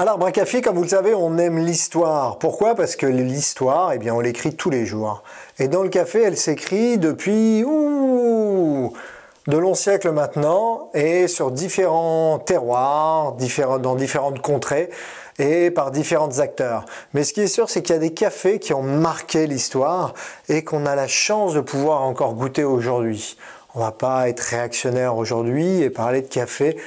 À l'Arbre à café, comme vous le savez, on aime l'histoire. Pourquoi? Parce que l'histoire, eh bien, on l'écrit tous les jours. Et dans le café, elle s'écrit depuis de longs siècles maintenant, et sur différents terroirs, dans différentes contrées, et par différents acteurs. Mais ce qui est sûr, c'est qu'il y a des cafés qui ont marqué l'histoire, et qu'on a la chance de pouvoir encore goûter aujourd'hui. On ne va pas être réactionnaire aujourd'hui et parler de café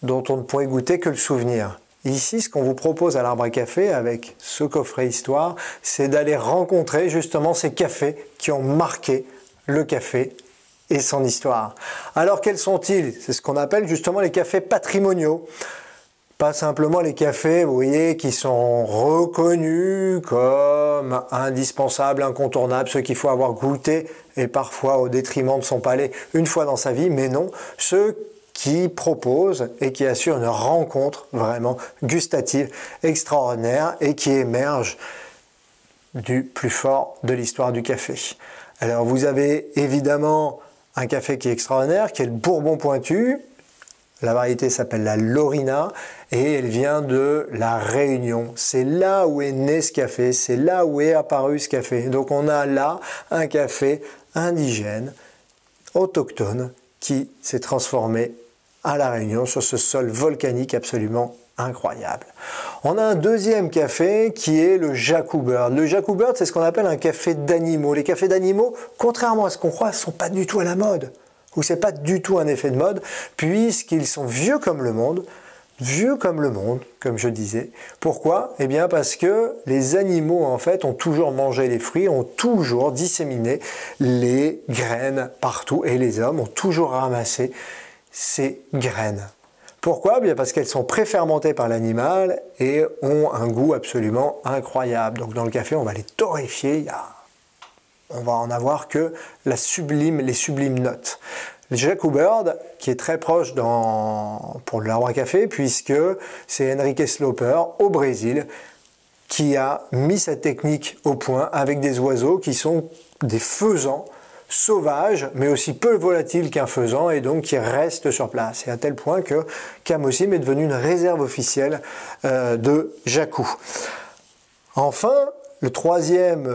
dont on ne pourrait goûter que le souvenir. Ici, ce qu'on vous propose à l'Arbre à café avec ce coffret histoire, c'est d'aller rencontrer justement ces cafés qui ont marqué le café et son histoire. Alors quels sont-ils? C'est ce qu'on appelle justement les cafés patrimoniaux. Pas simplement les cafés, vous voyez, qui sont reconnus comme indispensables, incontournables, ceux qu'il faut avoir goûté et parfois au détriment de son palais une fois dans sa vie, mais non, ceux qui propose et qui assure une rencontre vraiment gustative extraordinaire et qui émerge du plus fort de l'histoire du café. Alors vous avez évidemment un café qui est extraordinaire, qui est le Bourbon Pointu. La variété s'appelle la Lorina et elle vient de la Réunion. C'est là où est né ce café, c'est là où est apparu ce café. Donc on a là un café indigène, autochtone, qui s'est transformé à La Réunion sur ce sol volcanique absolument incroyable. On a un deuxième café qui est le Jacou Bird. Le Jacou Bird, c'est ce qu'on appelle un café d'animaux. Les cafés d'animaux, contrairement à ce qu'on croit, ne sont pas du tout à la mode. Ou c'est pas du tout un effet de mode, puisqu'ils sont vieux comme le monde, comme je disais. Pourquoi? Eh bien parce que les animaux en fait ont toujours mangé les fruits, ont toujours disséminé les graines partout, et les hommes ont toujours ramassé ces graines. Pourquoi? Bien parce qu'elles sont préfermentées par l'animal et ont un goût absolument incroyable. Donc dans le café, on va les torréfier, on va en avoir que les sublimes notes. Le Jacou Bird, qui est très proche pour l'Arbre à café, puisque c'est Henrique Sloper au Brésil qui a mis cette technique au point avec des oiseaux qui sont des faisans sauvages, mais aussi peu volatiles qu'un faisan, et donc qui restent sur place. Et à tel point que Camosim est devenu une réserve officielle de Jacou. Enfin, la troisième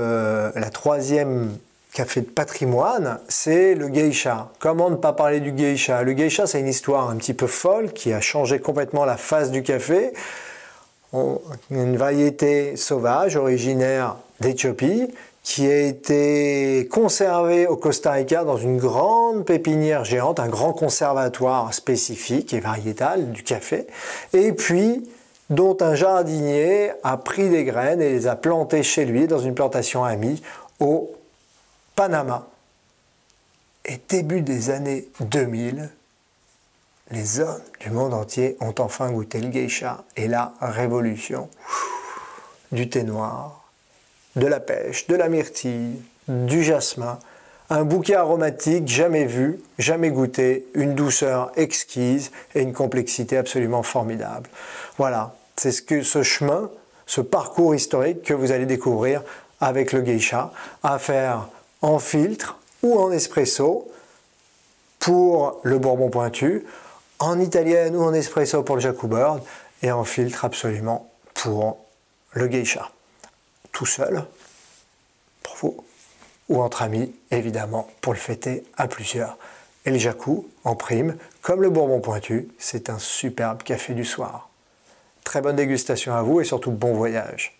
café de patrimoine, c'est le geisha. Comment ne pas parler du geisha? Le geisha, c'est une histoire un petit peu folle qui a changé complètement la face du café. Une variété sauvage originaire d'Éthiopie qui a été conservée au Costa Rica dans une grande pépinière géante, un grand conservatoire spécifique et variétal du café, et puis dont un jardinier a pris des graines et les a plantées chez lui dans une plantation amie au Panama. Et début des années 2000, les hommes du monde entier ont enfin goûté le geisha. Et la révolution du thé noir, de la pêche, de la myrtille, du jasmin, un bouquet aromatique jamais vu, jamais goûté, une douceur exquise et une complexité absolument formidable. Voilà, c'est ce chemin, ce parcours historique que vous allez découvrir avec le geisha, à faire en filtre ou en espresso pour le Bourbon Pointu, en italienne ou en espresso pour le Jacou Bird, et en filtre absolument pour le geisha. Tout seul, pour vous, ou entre amis, évidemment, pour le fêter à plusieurs. Et le Jacou, en prime, comme le Bourbon Pointu, c'est un superbe café du soir. Très bonne dégustation à vous et surtout bon voyage.